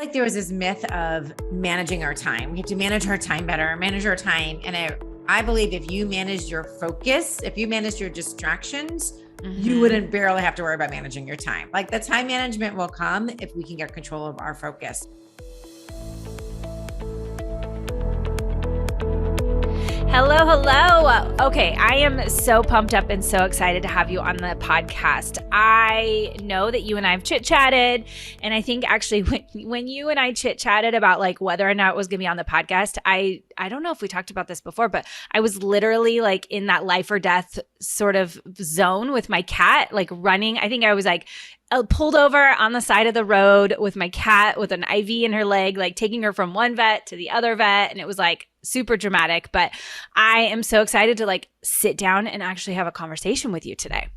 like there was this myth of managing our time. We have to manage our time better, manage our time. And I believe if you manage your focus, if you manage your distractions, you wouldn't barely have to worry about managing your time. Like the time management will come if we can get control of our focus. Hello, hello. Okay, I am so pumped up and so excited to have you on the podcast. I know that you and I have chit-chatted, and I think actually when you and I chit-chatted about like whether or not it was going to be on the podcast, I don't know if we talked about this before, but I was literally like in that life or death sort of zone with my cat, like running. I think I was like pulled over on the side of the road with my cat with an IV in her leg, like taking her from one vet to the other vet. And it was like super dramatic, but I am so excited to like sit down and actually have a conversation with you today.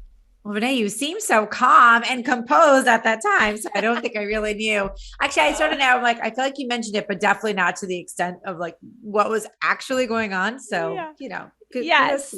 Well, Renee, you seem so calm and composed at that time. So I don't think I really knew. Actually, I started now, I'm like, I feel like you mentioned it, but definitely not to the extent of like what was actually going on. So, Yes.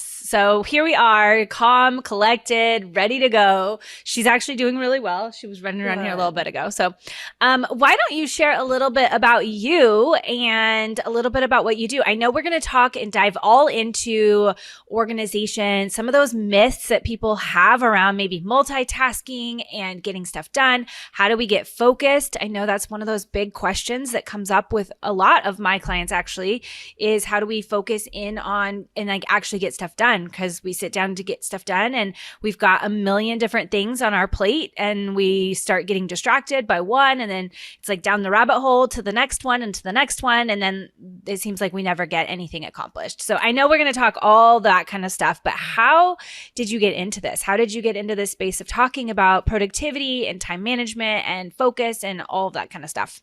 So here we are, calm, collected, ready to go. She's actually doing really well. She was running around here a little bit ago. So why don't you share a little bit about you and a little bit about what you do? I know we're going to talk and dive all into organization, some of those myths that people have around maybe multitasking and getting stuff done. How do we get focused? I know that's one of those big questions that comes up with a lot of my clients actually, is how do we focus in on and like actually get stuff done, because we sit down to get stuff done and we've got a million different things on our plate and we start getting distracted by one, and then it's like down the rabbit hole to the next one and to the next one, and then it seems like we never get anything accomplished. So I know we're going to talk all that kind of stuff, but how did you get into this? How did you get into this space of talking about productivity and time management and focus and all of that kind of stuff?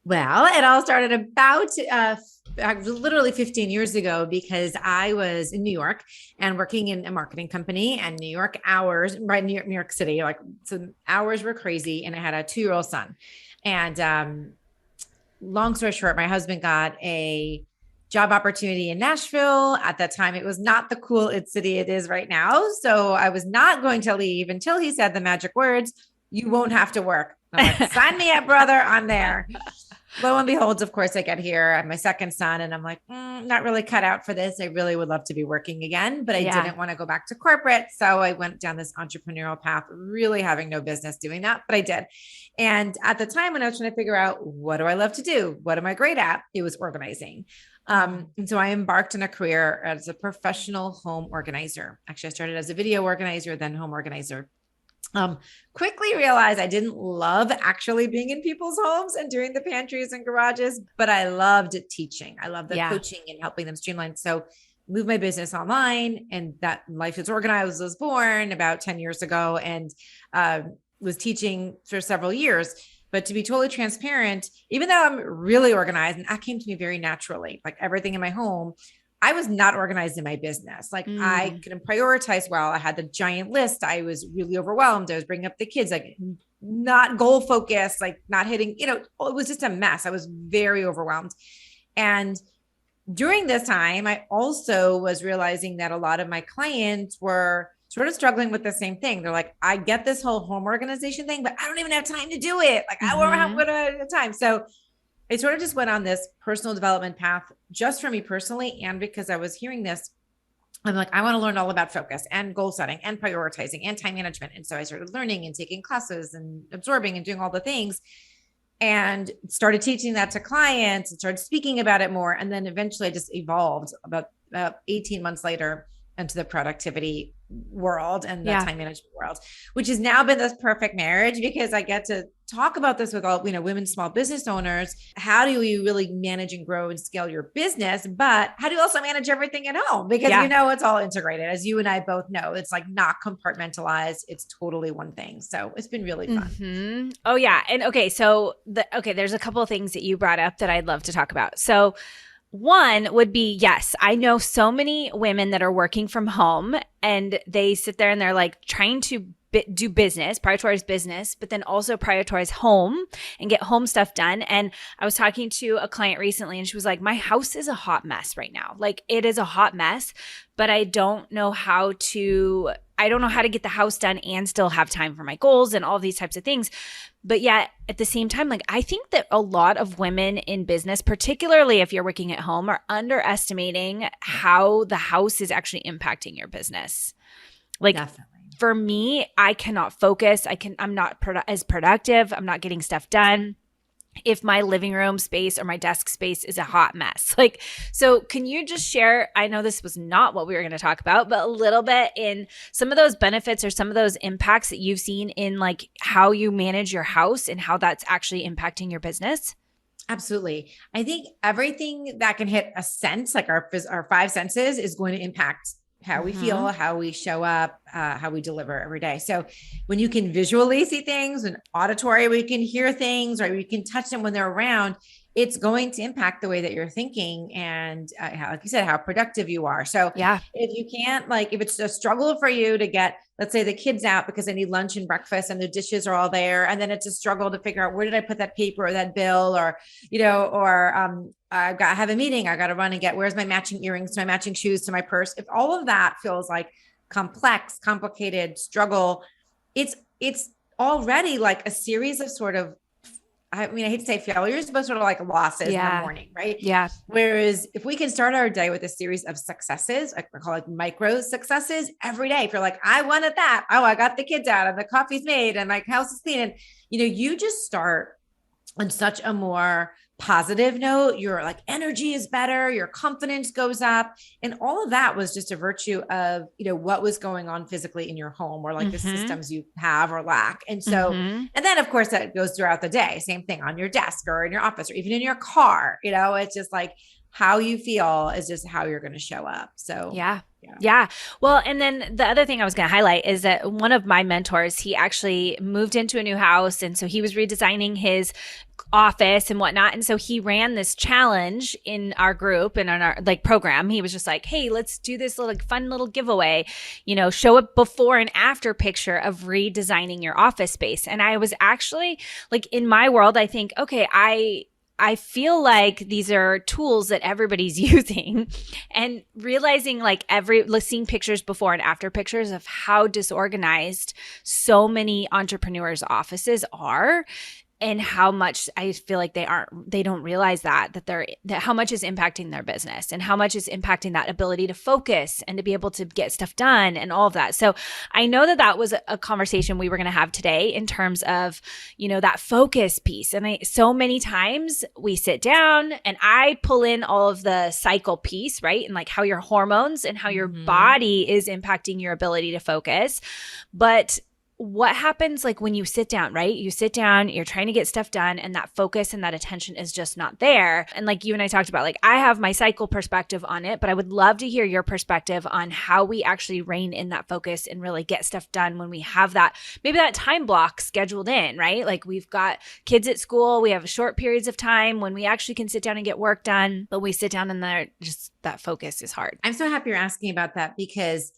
Well, it all started about literally 15 years ago, because I was in New York and working in a marketing company, and New York hours, right? New York City, like, so hours were crazy. And I had a 2-year-old son. And long story short, my husband got a job opportunity in Nashville. At that time, it was not the cool city it is right now. So I was not going to leave until he said the magic words, "You won't have to work." I'm like, sign me up, brother, I'm there. Lo and behold, of course, I get here. I have my second son, and I'm like, not really cut out for this. I really would love to be working again, but I didn't want to go back to corporate. So I went down this entrepreneurial path, really having no business doing that, but I did. And at the time when I was trying to figure out, what do I love to do? What am I great at? It was organizing. And so I embarked on a career as a professional home organizer. Actually, I started as a video organizer, then home organizer. Quickly realized I didn't love actually being in people's homes and doing the pantries and garages, but I loved teaching. I loved the coaching and helping them streamline. So moved my business online, and that Life is Organized was born about 10 years ago, and was teaching for several years. But to be totally transparent, even though I'm really organized, and that came to me very naturally, like everything in my home, I was not organized in my business. Like I couldn't prioritize well. I had the giant list. I was really overwhelmed. I was bringing up the kids, like not goal focused, like not hitting, it was just a mess. I was very overwhelmed. And during this time, I also was realizing that a lot of my clients were sort of struggling with the same thing. They're like, I get this whole home organization thing, but I don't even have time to do it. Like I don't have time. So I sort of just went on this personal development path just for me personally. And because I was hearing this, I'm like, I want to learn all about focus and goal setting and prioritizing and time management. And so I started learning and taking classes and absorbing and doing all the things, and started teaching that to clients and started speaking about it more. And then eventually I just evolved about 18 months later into the productivity world and the time management world, which has now been this perfect marriage, because I get to talk about this with all, women, small business owners. How do you really manage and grow and scale your business? But how do you also manage everything at home? Because it's all integrated. As you and I both know, it's like not compartmentalized. It's totally one thing. So it's been really fun. Oh yeah. And there's a couple of things that you brought up that I'd love to talk about. So one would be, yes, I know so many women that are working from home, and they sit there and they're like trying to do business, prioritize business, but then also prioritize home and get home stuff done. And I was talking to a client recently, and she was like, my house is a hot mess right now. Like it is a hot mess, but I don't know how to I don't know how to get the house done and still have time for my goals and all these types of things. But yet at the same time, like I think that a lot of women in business, particularly if you're working at home, are underestimating how the house is actually impacting your business. Like Definitely. For me, I cannot focus. I'm not as productive. I'm not getting stuff done if my living room space or my desk space is a hot mess. Like, so can you just share, I know this was not what we were going to talk about, but a little bit in some of those benefits or some of those impacts that you've seen in like how you manage your house and how that's actually impacting your business? Absolutely. I think everything that can hit a sense, like our five senses, is going to impact how we feel, how we show up, how we deliver every day. So when you can visually see things and auditory, we can hear things, right? We can touch them when they're around. It's going to impact the way that you're thinking and how, like you said, how productive you are. So yeah, if you can't, like, if it's a struggle for you to get, let's say the kids out because they need lunch and breakfast and the dishes are all there. And then it's a struggle to figure out where did I put that paper or that bill or, I have a meeting. I got to run and get, where's my matching earrings to my matching shoes to my purse. If all of that feels like complex, complicated struggle, it's already like a series of sort of, I hate to say failures, but sort of like losses in the morning, right? Yeah. Whereas if we can start our day with a series of successes, like we call it micro successes every day, if you're like, I wanted that. Oh, I got the kids out and the coffee's made and my house is clean. And, you just start on such a more positive note. Your like energy is better, your confidence goes up. And all of that was just a virtue of, what was going on physically in your home or like the systems you have or lack. And so, and then of course that goes throughout the day, same thing on your desk or in your office or even in your car, it's just like how you feel is just how you're going to show up. So yeah. Well, and then the other thing I was going to highlight is that one of my mentors, he actually moved into a new house. And so he was redesigning his office and whatnot. And so he ran this challenge in our group and on our like program. He was just like, hey, let's do this little fun little giveaway, show a before and after picture of redesigning your office space. And I was actually like in my world, I think, okay, I feel like these are tools that everybody's using and realizing like seeing pictures before and after pictures of how disorganized so many entrepreneurs' offices are and how much I feel like they don't realize that how much is impacting their business and how much is impacting that ability to focus and to be able to get stuff done and all of that. So I know that was a conversation we were going to have today in terms of, that focus piece. And so many times we sit down and I pull in all of the cycle piece, right? And like how your hormones and how your body is impacting your ability to focus. But what happens like when you sit down, right? You sit down, you're trying to get stuff done and that focus and that attention is just not there. And like you and I talked about, like I have my cycle perspective on it, but I would love to hear your perspective on how we actually rein in that focus and really get stuff done when we have that, maybe that time block scheduled in, right? Like we've got kids at school, we have short periods of time when we actually can sit down and get work done, but we sit down and that focus is hard. I'm so happy you're asking about that because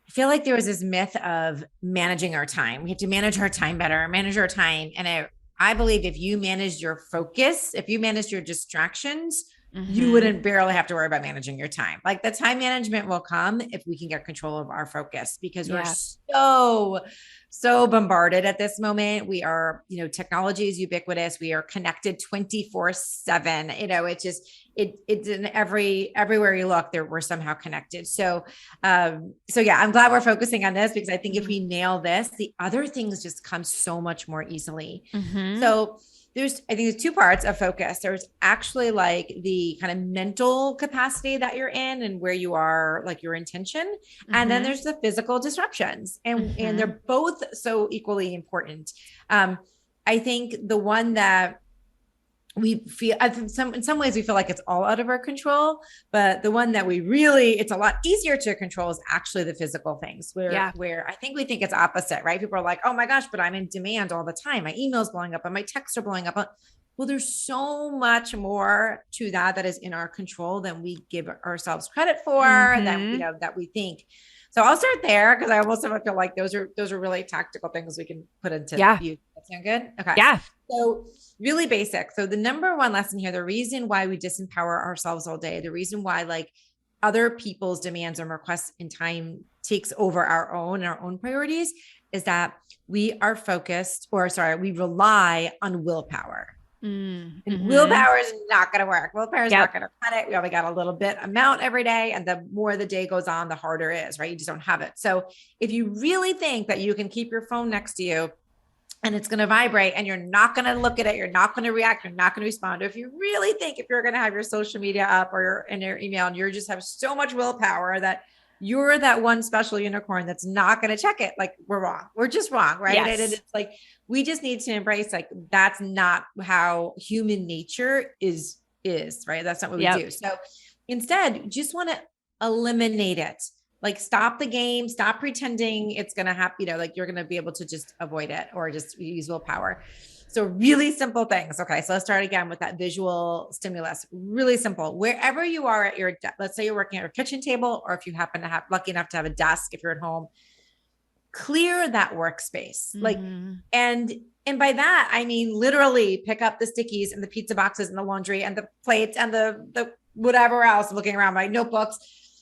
I feel like there was this myth of managing our time. We have to manage our time better, manage our time. And I believe if you managed your focus, if you managed your distractions, you wouldn't barely have to worry about managing your time. Like the time management will come if we can get control of our focus because we're so bombarded at this moment. We are, technology is ubiquitous. We are connected 24/7. It's just, it's in everywhere you look there, we're somehow connected. So yeah, I'm glad we're focusing on this because I think if we nail this, the other things just come so much more easily. So I think there's two parts of focus. There's actually like the kind of mental capacity that you're in and where you are, like your intention. And then there's the physical disruptions and they're both so equally important. I think the one that we feel in some ways we feel like it's all out of our control, but the one that it's a lot easier to control is actually the physical things where I think we think it's opposite, right? People are like, oh my gosh, but I'm in demand all the time. My email's blowing up and my texts are blowing up. Well, there's so much more to that is in our control than we give ourselves credit for, that we think. So I'll start there because I almost feel like those are really tactical things we can put into use. That sound good? Okay. Yeah. So really basic. So the number one lesson here, the reason why we disempower ourselves all day, the reason why like other people's demands and requests in time takes over our own priorities is that we are we rely on willpower. And willpower is not going to work. Willpower is not going to cut it. We only got a little bit amount every day. And the more the day goes on, the harder it is, right? You just don't have it. So if you really think that you can keep your phone next to you and it's going to vibrate and you're not going to look at it, you're not going to react, you're not going to respond. Or if you really think if you're going to have your social media up or in your email and you just have so much willpower that you're that one special unicorn that's not going to check it, like we're wrong. We're just wrong, right? Yes. And it's like, we just need to embrace, like, that's not how human nature is, right? That's not what we do. So instead, just want to eliminate it. Like, stop the game, stop pretending it's going to happen, like you're going to be able to just avoid it or just use willpower. So really simple things. Okay. So let's start again with that visual stimulus. Really simple. Wherever you are at your, let's say you're working at your kitchen table, or if you happen to have lucky enough to have a desk, if you're at home, clear that workspace. Like, and by that, I mean, literally pick up the stickies and the pizza boxes and the laundry and the plates and the whatever else, looking around my notebooks,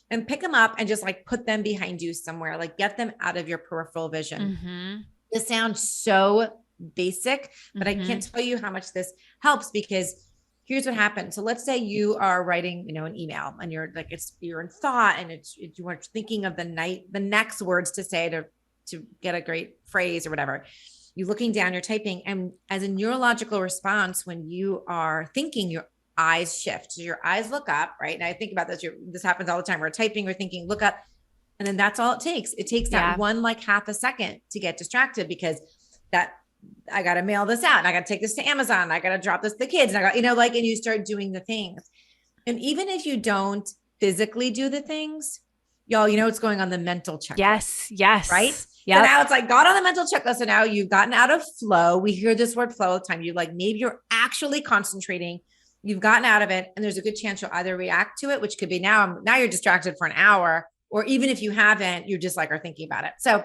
and pick them up and just like put them behind you somewhere, like get them out of your peripheral vision. This sounds so basic, but I can't tell you how much this helps, because here's what happens. So let's say you are writing, an email and you're like, you're in thought and you are thinking of the next words to say to get a great phrase or whatever. You're looking down, you're typing. And as a neurological response, when you are thinking, your eyes shift. So your eyes look up, right? And I think about this, this happens all the time. We're typing, we're thinking, look up. And then that's all it takes. It takes that one, like half a second to get distracted, because that I got to mail this out and I got to take this to Amazon. I got to drop this to the kids. And I got, and you start doing the things. And even if you don't physically do the things, y'all, what's going on the mental checklist. Yes. Right. Yeah. So now it's like got on the mental checklist. So now you've gotten out of flow. We hear this word flow all the time. Maybe you're actually concentrating. You've gotten out of it. And there's a good chance you'll either react to it, which could be now you're distracted for an hour, or even if you haven't, you just like are thinking about it. So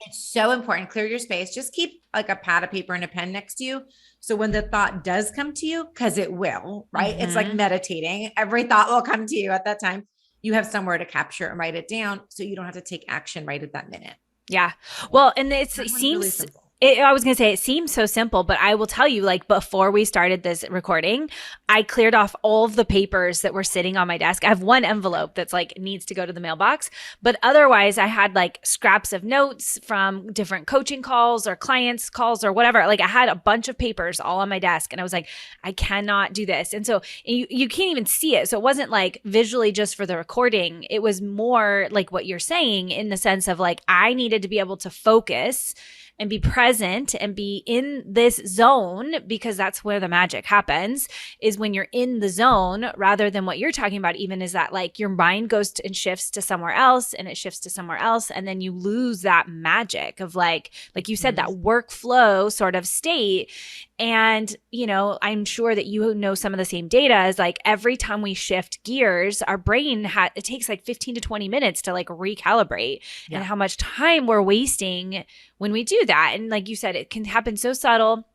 it's so important. Clear your space. Just keep like a pad of paper and a pen next to you. So when the thought does come to you, because it will, right? It's like meditating. Every thought will come to you at that time. You have somewhere to capture and write it down, so you don't have to take action right at that minute. Yeah. Well, and it seems really I was going to say, it seems so simple, but I will tell you, like, before we started this recording, I cleared off all of the papers that were sitting on my desk. I have one envelope that's like needs to go to the mailbox, but otherwise I had like scraps of notes from different coaching calls or clients calls or whatever. Like, I had a bunch of papers all on my desk, and I was like, I cannot do this. And so you can't even see it. So it wasn't like visually just for the recording. It was more like what you're saying, in the sense of like, I needed to be able to focus and be present and be in this zone, because that's where the magic happens, is when you're in the zone, rather than what you're talking about even, is that like your mind goes and shifts to somewhere else, and it shifts to somewhere else. And then you lose that magic of like you said, that workflow sort of state. And, I'm sure that you know some of the same data, is like every time we shift gears, our brain it takes like 15 to 20 minutes to like recalibrate, and how much time we're wasting when we do that. And like you said, it can happen so subtle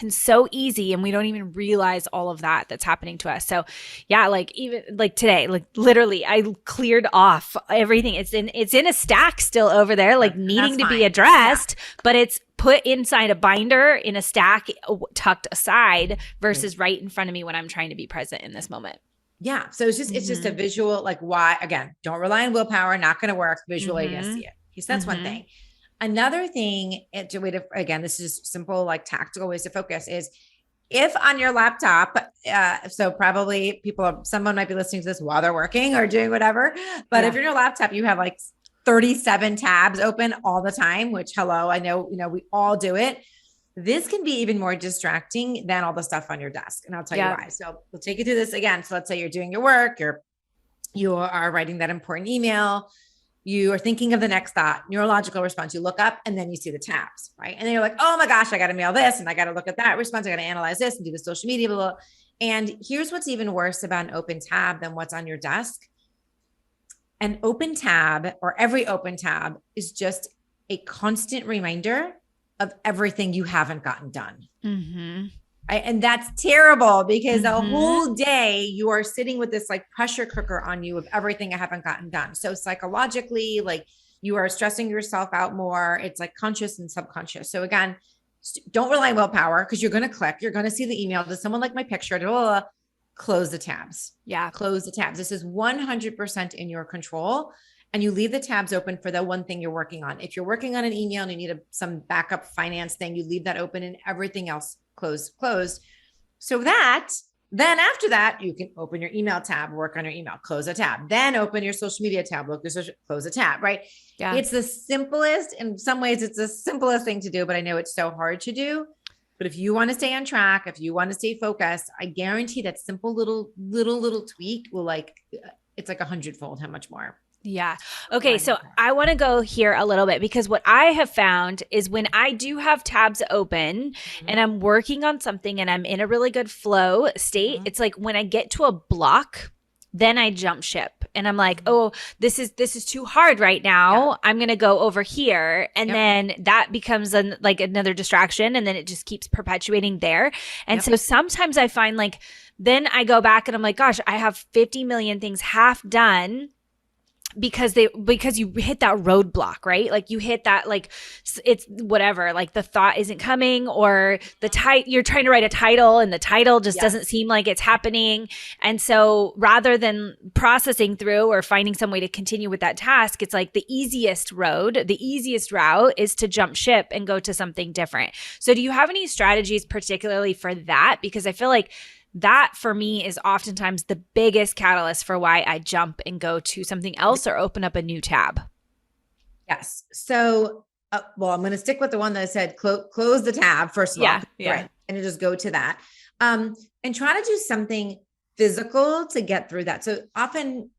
and so easy, and we don't even realize all of that's happening to us. So yeah, like even like today, like literally I cleared off everything. It's in a stack still over there, like needing to be addressed, but it's put inside a binder in a stack tucked aside, versus right in front of me when I'm trying to be present in this moment. Yeah. So it's just a visual, like, why, again, don't rely on willpower, not going to work visually. You see it. So that's one thing. Another thing, again, this is just simple, like tactical ways to focus, is if on your laptop, so probably someone might be listening to this while they're working or doing whatever, but if you're on your laptop, you have like 37 tabs open all the time, which, hello, I know, we all do it. This can be even more distracting than all the stuff on your desk. And I'll tell you why. So we'll take you through this again. So let's say you're doing your work, you are writing that important email, you are thinking of the next thought, neurological response. You look up and then you see the tabs, right? And then you're like, oh my gosh, I got to mail this and I got to look at that response. I got to analyze this and do the social media, blah, blah. And here's what's even worse about an open tab than what's on your desk. An open tab, or every open tab, is just a constant reminder of everything you haven't gotten done. And that's terrible because a whole day you are sitting with this like pressure cooker on you of everything I haven't gotten done. So psychologically, like you are stressing yourself out more. It's like conscious and subconscious. So again, don't rely on willpower because you're going to click, you're going to see the email. Does someone like my picture? Close the tabs. Yeah. Close the tabs. This is 100% in your control. And you leave the tabs open for the one thing you're working on. If you're working on an email and you need some backup finance thing, you leave that open and everything else closed. So that then after that, you can open your email tab, work on your email, close a tab, then open your social media tab, close a tab, right? Yeah. It's the simplest, in some ways it's the simplest thing to do, but I know it's so hard to do. But if you want to stay on track, if you want to stay focused, I guarantee that simple little tweak will it's like 100-fold how much more. Yeah. Okay. So I want to go here a little bit because what I have found is when I do have tabs open and I'm working on something and I'm in a really good flow state, it's like when I get to a block, then I jump ship and I'm like, oh, this is too hard right now. Yeah. I'm going to go over here. And then that becomes like another distraction. And then it just keeps perpetuating there. And so sometimes I find like, then I go back and I'm like, gosh, I have 50 million things half done. Because you hit that roadblock, right? Like you hit that, like it's whatever, like the thought isn't coming or you're trying to write a title and the title just doesn't seem like it's happening. And so rather than processing through or finding some way to continue with that task, it's like the easiest route is to jump ship and go to something different. So do you have any strategies particularly for that? Because I feel like that for me is oftentimes the biggest catalyst for why I jump and go to something else or open up a new tab. Yes. So, well, I'm going to stick with the one that I said, close the tab first of all. Yeah. Right. And you just go to that. And try to do something physical to get through that. So often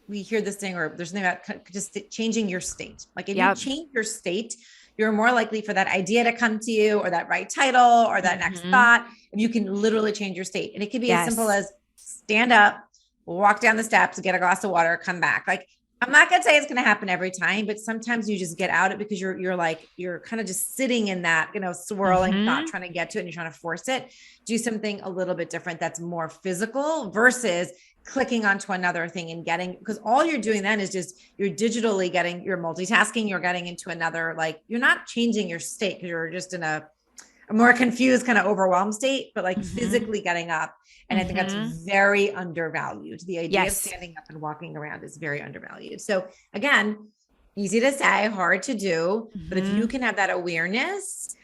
we hear this thing or there's something about just changing your state. Like if you change your state, you're more likely for that idea to come to you or that right title or that next thought. If you can literally change your state. And it could be as simple as stand up, walk down the steps, get a glass of water, come back. Like, I'm not going to say it's going to happen every time, but sometimes you just get out it because you're kind of just sitting in that, swirling thought, trying to get to it and you're trying to force it. Do something a little bit different that's more physical versus clicking onto another thing and because all you're doing then is just, you're digitally you're multitasking, you're getting into another, like you're not changing your state because you're just in a more confused, kind of overwhelmed state, but like physically getting up. And I think that's very undervalued. The idea of standing up and walking around is very undervalued. So again, easy to say, hard to do, but if you can have that awareness,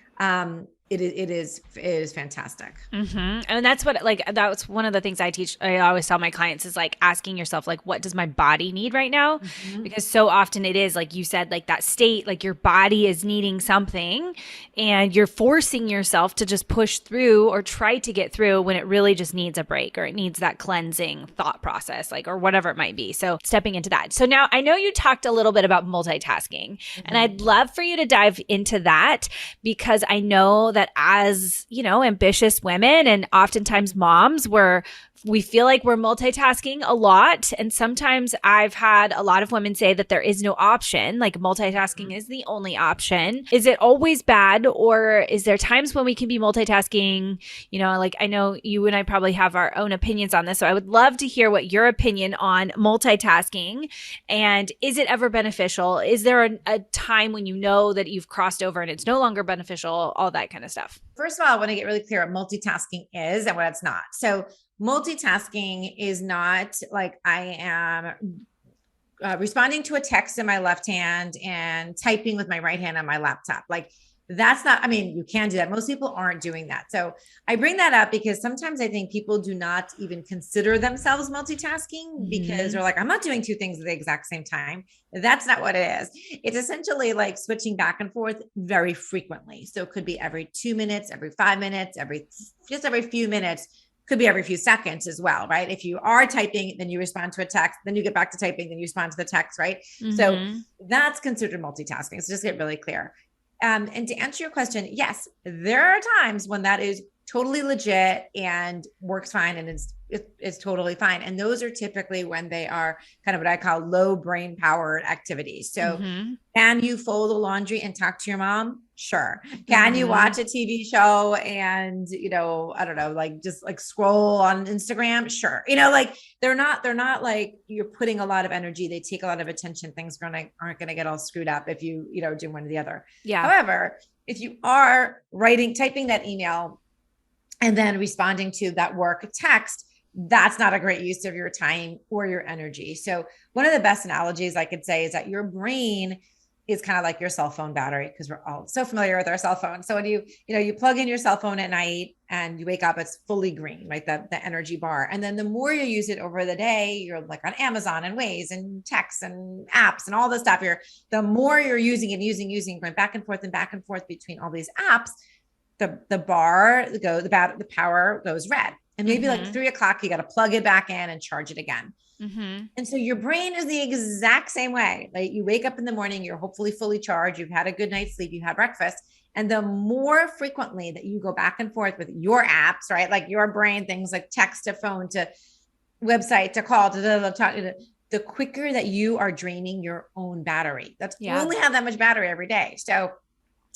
it is fantastic. And that's that's one of the things I always tell my clients is like asking yourself, like, what does my body need right now? Because so often it is like you said, like that state, like your body is needing something and you're forcing yourself to just push through or try to get through when it really just needs a break or it needs that cleansing thought process, like, or whatever it might be. So stepping into that. So now I know you talked a little bit about multitasking and I'd love for you to dive into that because I know that as, ambitious women and oftentimes moms, we feel like we're multitasking a lot. And sometimes I've had a lot of women say that there is no option, like multitasking is the only option. Is it always bad? Or is there times when we can be multitasking? Like I know you and I probably have our own opinions on this. So I would love to hear what your opinion on multitasking and is it ever beneficial? Is there a time when you know that you've crossed over and it's no longer beneficial? All that kind of stuff. First of all, I want to get really clear what multitasking is and what it's not. So multitasking is not like I am responding to a text in my left hand and typing with my right hand on my laptop. Like that's not, you can do that. Most people aren't doing that. So I bring that up because sometimes I think people do not even consider themselves multitasking because they're like, I'm not doing two things at the exact same time. That's not what it is. It's essentially like switching back and forth very frequently. So it could be every 2 minutes, every 5 minutes, every few minutes. Could be every few seconds as well, right? If you are typing, then you respond to a text, then you get back to typing, then you respond to the text, right? So that's considered multitasking. So just get really clear. And to answer your question, yes, there are times when that is totally legit and works fine and it's totally fine. And those are typically when they are kind of what I call low brain powered activities. So can you fold the laundry and talk to your mom? Sure. Can you watch a TV show and, I don't know, like just like scroll on Instagram? Sure. Like they're not like you're putting a lot of energy. They take a lot of attention. Things aren't going to get all screwed up if you, do one or the other. Yeah. However, if you are typing that email and then responding to that work text, that's not a great use of your time or your energy. So one of the best analogies I could say is that your brain is kind of like your cell phone battery, because we're all so familiar with our cell phone. So when you plug in your cell phone at night and you wake up, it's fully green, right? The energy bar. And then the more you use it over the day, you're like on Amazon and Waze and texts and apps and all this stuff. The more you're using it, going back and forth between all these apps, the power goes red. And maybe like 3:00, you got to plug it back in and charge it again. And so your brain is the exact same way. Like you wake up in the morning, you're hopefully fully charged. You've had a good night's sleep. You had breakfast. And the more frequently that you go back and forth with your apps, right? Like your brain, things like text to phone to website to call to the quicker that you are draining your own battery. You only have that much battery every day. So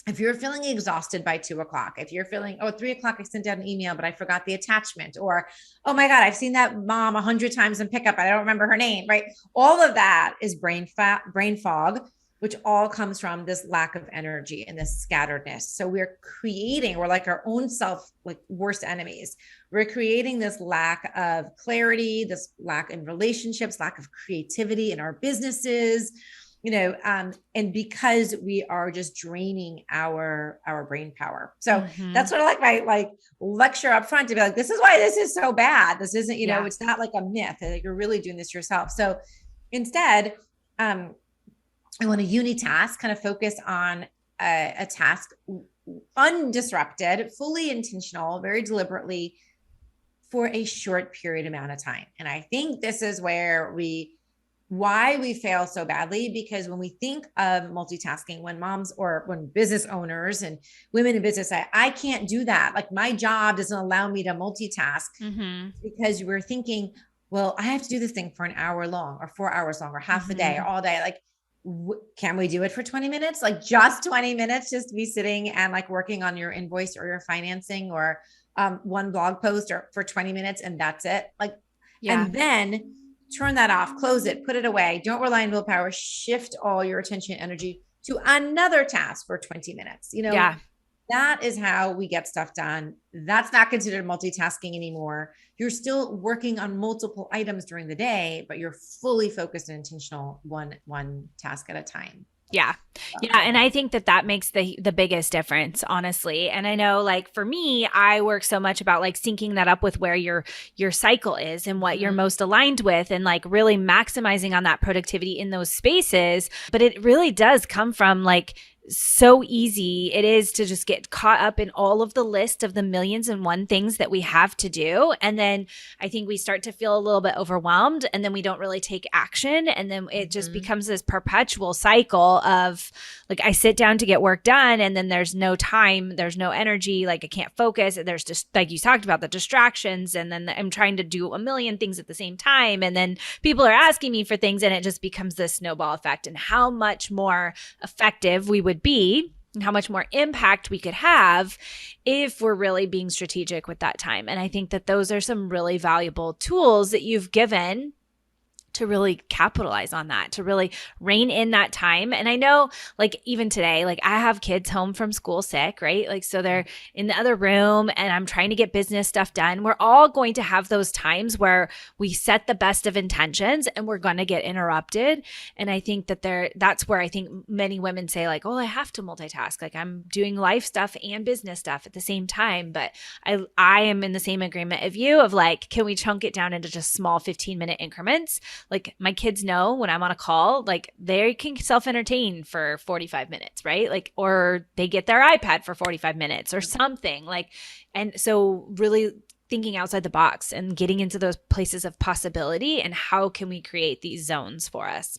if you're feeling exhausted by 2:00, if you're feeling, 3:00, I sent out an email, but I forgot the attachment, or, oh my God, I've seen that mom 100 times in pickup. I don't remember her name, right? All of that is brain fog, which all comes from this lack of energy and this scatteredness. So we're like our own self, like worst enemies. We're creating this lack of clarity, this lack in relationships, lack of creativity in our businesses, and because we are just draining our brain power. So that's sort of like my lecture up front to be like, this is why this is so bad. This isn't, it's not like a myth. Like you're really doing this yourself. So instead, I want to unitask, kind of focus on a task undisrupted, fully intentional, very deliberately for a short period amount of time. And I think this is why we fail so badly, because when we think of multitasking, when moms or when business owners and women in business say, I can't do that. Like my job doesn't allow me to multitask, because we're thinking, well, I have to do this thing for an hour long or 4 hours long or half the day or all day. Like, can we do it for 20 minutes? Like just 20 minutes, just be sitting and like working on your invoice or your financing or one blog post or for 20 minutes. And that's it. And then turn that off, close it, put it away. Don't rely on willpower. Shift all your attention and energy to another task for 20 minutes. That is how we get stuff done. That's not considered multitasking anymore. You're still working on multiple items during the day, but you're fully focused and intentional one task at a time. Yeah. Yeah. And I think that makes the biggest difference, honestly. And I know, like, for me, I work so much about like syncing that up with where your cycle is and what you're most aligned with, and like really maximizing on that productivity in those spaces. But it really does come from like so easy it is to just get caught up in all of the list of the millions and one things that we have to do. And then I think we start to feel a little bit overwhelmed, and then we don't really take action. And then it just becomes this perpetual cycle of like, I sit down to get work done, and then there's no time, there's no energy, like I can't focus. There's just, like you talked about, the distractions. And then I'm trying to do a million things at the same time. And then people are asking me for things, and it just becomes this snowball effect. And how much more effective we would be and how much more impact we could have if we're really being strategic with that time. And I think that those are some really valuable tools that you've given to really capitalize on that, to really rein in that time. And I know, like, even today, like I have kids home from school sick, right? Like, so they're in the other room and I'm trying to get business stuff done. We're all going to have those times where we set the best of intentions and we're going to get interrupted. And I think that that's where I think many women say like, oh, I have to multitask. Like I'm doing life stuff and business stuff at the same time. But I am in the same agreement of you of like, can we chunk it down into just small 15-minute increments? Like my kids know when I'm on a call, like they can self-entertain for 45 minutes, right? Like, or they get their iPad for 45 minutes or something like, and so really thinking outside the box and getting into those places of possibility and how can we create these zones for us?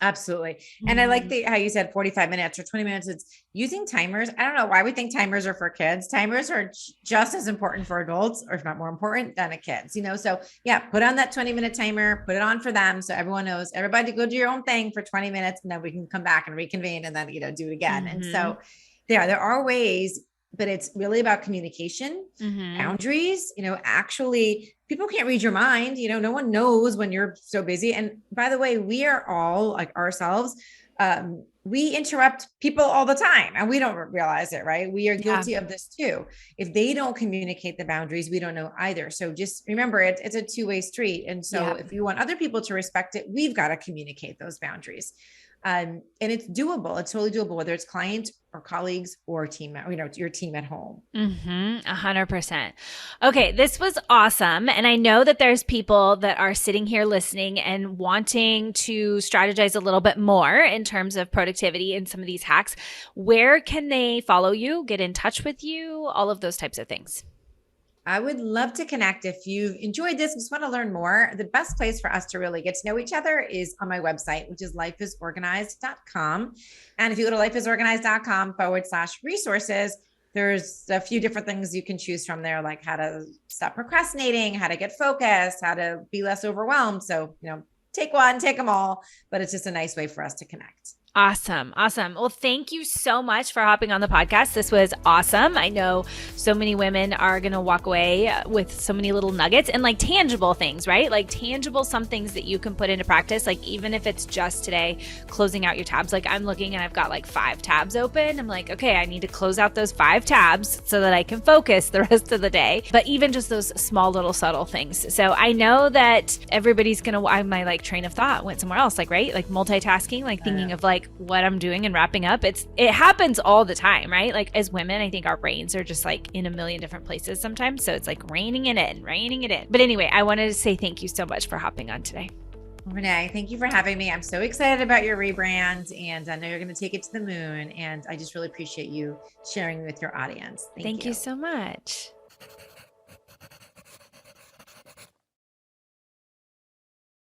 Absolutely. And I like how you said 45 minutes or 20 minutes. It's using timers. I don't know why we think timers are for kids. Timers are just as important for adults, or if not more important than a kids, So yeah, put on that 20-minute timer, put it on for them. So everyone knows, everybody go do your own thing for 20 minutes and then we can come back and reconvene and then, do it again. And so there are ways, but it's really about communication, boundaries, actually people can't read your mind. No one knows when you're so busy. And by the way, we are all like ourselves. We interrupt people all the time and we don't realize it, right? We are guilty of this too. If they don't communicate the boundaries, we don't know either. So just remember it's a two-way street. And so if you want other people to respect it, we've got to communicate those boundaries. And it's doable. It's totally doable, whether it's clients or colleagues or team, your team at home. 100%. Okay. This was awesome. And I know that there's people that are sitting here listening and wanting to strategize a little bit more in terms of productivity and some of these hacks. Where can they follow you, get in touch with you, all of those types of things? I would love to connect. If you enjoyed this and just want to learn more, the best place for us to really get to know each other is on my website, which is lifeisorganized.com. And if you go to lifeisorganized.com/resources, there's a few different things you can choose from there, like how to stop procrastinating, how to get focused, how to be less overwhelmed. So, take one, take them all, but it's just a nice way for us to connect. Awesome. Well, thank you so much for hopping on the podcast. This was awesome. I know so many women are going to walk away with so many little nuggets and like tangible things, right? Like tangible, some things that you can put into practice. Like even if it's just today, closing out your tabs. Like I'm looking and I've got like 5 tabs open. I'm like, okay, I need to close out those 5 tabs so that I can focus the rest of the day. But even just those small little subtle things. So I know that everybody's going to, my like train of thought went somewhere else, like, right? Like multitasking, like thinking of like what I'm doing and wrapping up. It happens all the time, right? Like as women, I think our brains are just like in a million different places sometimes. So it's like reining it in. But anyway, I wanted to say thank you so much for hopping on today. Renee, thank you for having me. I'm so excited about your rebrand and I know you're going to take it to the moon. And I just really appreciate you sharing with your audience. Thank you so much.